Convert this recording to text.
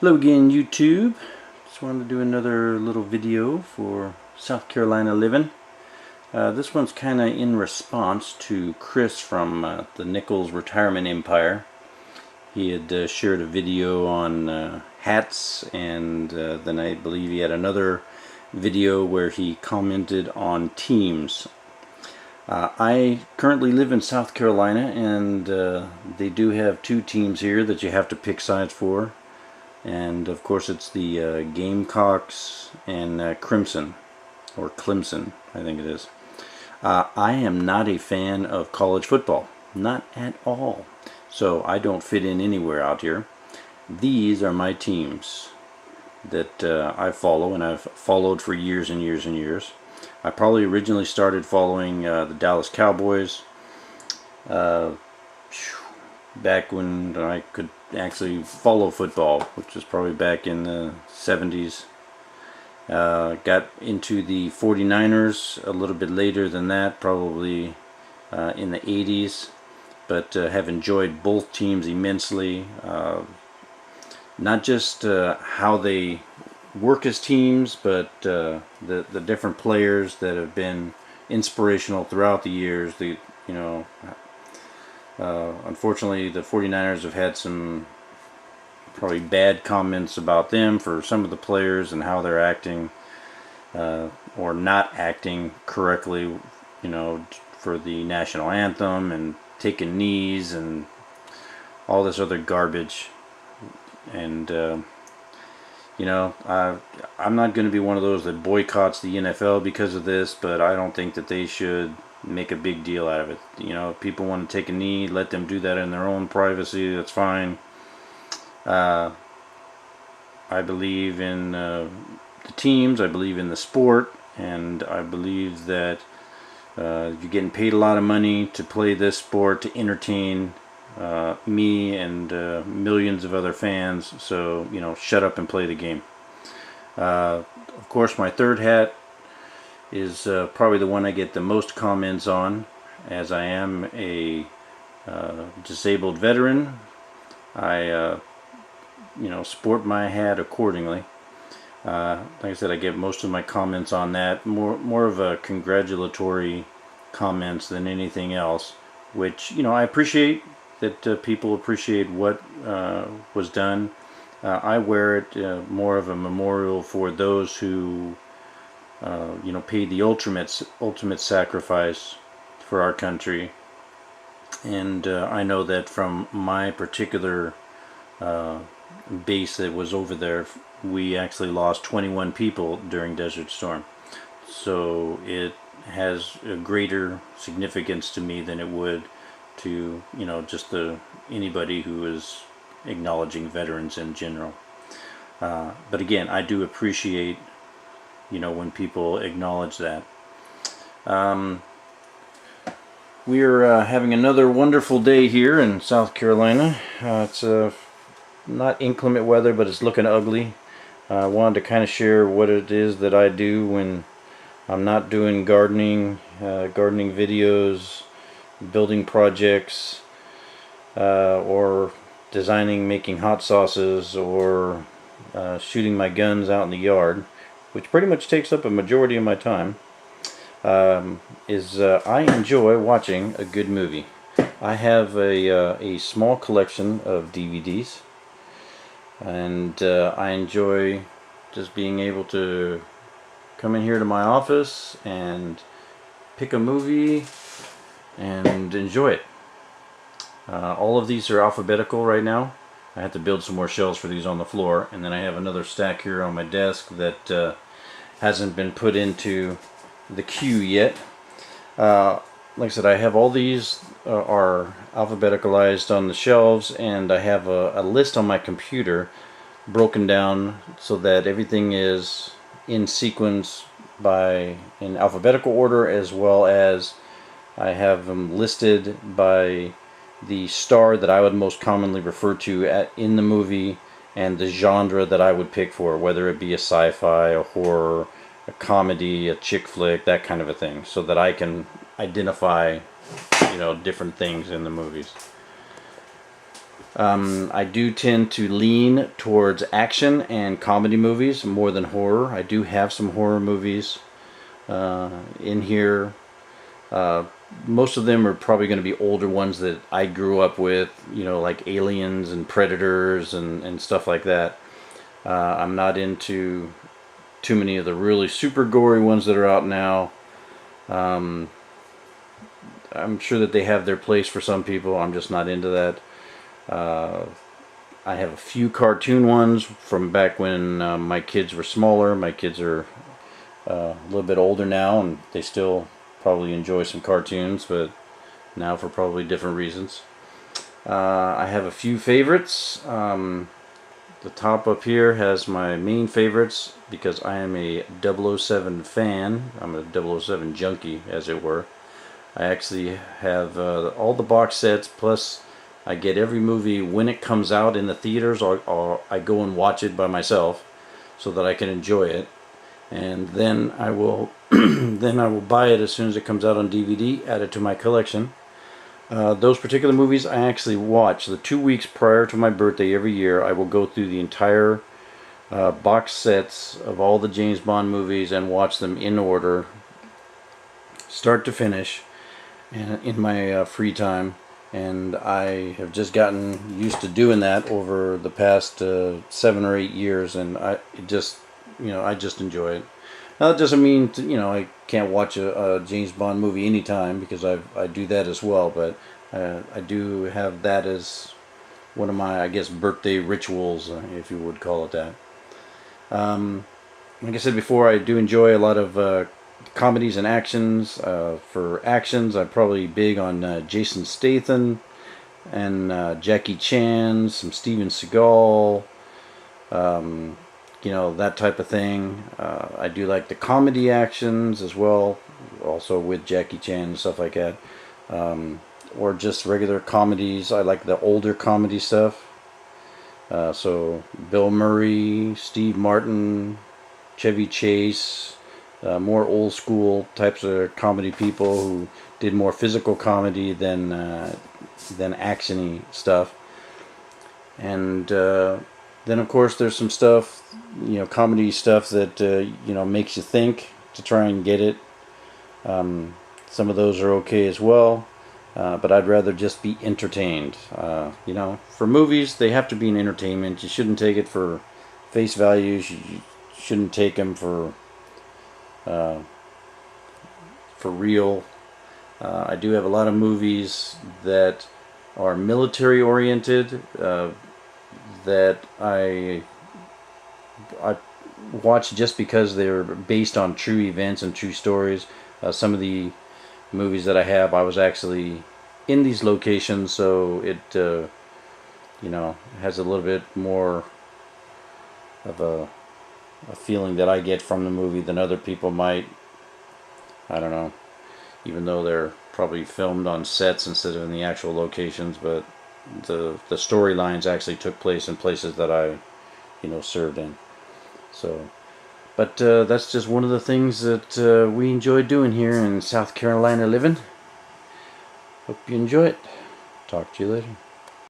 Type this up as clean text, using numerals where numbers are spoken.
Hello again, YouTube. Just wanted to do another little video for South Carolina living. This one's kind of in response to Chris from the Nichols Retirement Empire. He had shared a video on hats, and then I believe he had another video where he commented on teams. I currently live in South Carolina, and they do have two teams here that you have to pick sides for. And of course it's the Gamecocks and Crimson, or Clemson, I think it is. I am not a fan of college football, not at all. So I don't fit in anywhere out here. These are my teams that I follow, and I've followed for years and years and years. I probably originally started following the Dallas Cowboys back when I could actually follow football, which was probably back in the 70s. Got into the 49ers a little bit later than that, probably in the 80s, but have enjoyed both teams immensely. Not just how they work as teams, but the different players that have been inspirational throughout the years. Unfortunately, the 49ers have had some probably bad comments about them for some of the players and how they're acting or not acting correctly, for the national anthem and taking knees and all this other garbage. And I'm not going to be one of those that boycotts the NFL because of this, but I don't think that they should make a big deal out of it. If people want to take a knee, let them do that in their own privacy. That's fine. I believe in the teams. I believe in the sport, and I believe that you're getting paid a lot of money to play this sport to entertain me and millions of other fans. So shut up and play the game. Of course, my third hat is probably the one I get the most comments on, as I am a disabled veteran. I sport my hat accordingly. Like I said, I get most of my comments on that, more of a congratulatory comments than anything else, which I appreciate that people appreciate what was done. I wear it more of a memorial for those who paid the ultimate sacrifice for our country. And I know that from my particular base that was over there, we actually lost 21 people during Desert Storm. So it has a greater significance to me than it would to just anybody who is acknowledging veterans in general. But again, I do appreciate when people acknowledge that. We're having another wonderful day here in South Carolina. It's not inclement weather, but it's looking ugly. I wanted to kind of share what it is that I do when I'm not doing gardening videos, building projects, or making hot sauces, or shooting my guns out in the yard, which pretty much takes up a majority of my time. I enjoy watching a good movie. I have a small collection of DVDs, and I enjoy just being able to come in here to my office and pick a movie and enjoy it. All of these are alphabetical right now. I have to build some more shelves for these on the floor, and then I have another stack here on my desk that hasn't been put into the queue yet. Like I said, I have all these are alphabeticalized on the shelves, and I have a list on my computer broken down so that everything is in sequence in alphabetical order, as well as I have them listed by the star that I would most commonly refer to in the movie, and the genre that I would pick for, whether it be a sci-fi, a horror, a comedy, a chick flick, that kind of a thing, so that I can identify different things in the movies. I do tend to lean towards action and comedy movies more than horror. I do have some horror movies in here. Uh, Most of them are probably going to be older ones that I grew up with, like Aliens and Predators and stuff like that. I'm not into too many of the really super gory ones that are out now. Um, I'm sure that they have their place for some people. I'm just not into that. Uh, I have a few cartoon ones from back when my kids were smaller. My kids are a little bit older now, and they still probably enjoy some cartoons, but now for probably different reasons. I have a few favorites. The top up here has my main favorites because I am a 007 fan. I'm a 007 junkie, as it were. I actually have all the box sets, plus I get every movie when it comes out in the theaters, or I go and watch it by myself so that I can enjoy it. And then I will then I will buy it as soon as it comes out on DVD, add it to my collection. Those particular movies I actually watch the 2 weeks prior to my birthday every year. I will go through the entire box sets of all the James Bond movies and watch them in order, start to finish, and in my free time. And I have just gotten used to doing that over the past 7 or 8 years, and I just enjoy it. Now that doesn't mean I can't watch a James Bond movie anytime, because I do that as well. But I do have that as one of my, I guess, birthday rituals, if you would call it that. Like I said before, I do enjoy a lot of comedies and actions. For actions, I'm probably big on Jason Statham and Jackie Chan, some Steven Seagal. That type of thing. I do like the comedy actions as well, also with Jackie Chan and stuff like that. Or just regular comedies. I like the older comedy stuff. So Bill Murray, Steve Martin, Chevy Chase, more old school types of comedy people who did more physical comedy than actiony stuff. And then of course there's some stuff, comedy stuff that makes you think to try and get it. Some of those are okay as well, but I'd rather just be entertained. For movies, they have to be an entertainment. You shouldn't take it for face values. You shouldn't take them for real. I do have a lot of movies that are military oriented that I watch just because they're based on true events and true stories. Some of the movies that I have, I was actually in these locations, so it has a little bit more of a feeling that I get from the movie than other people might. I don't know, even though they're probably filmed on sets instead of in the actual locations, but the storylines actually took place in places that I served in. So, but that's just one of the things that we enjoy doing here in South Carolina living. Hope you enjoy it. Talk to you later.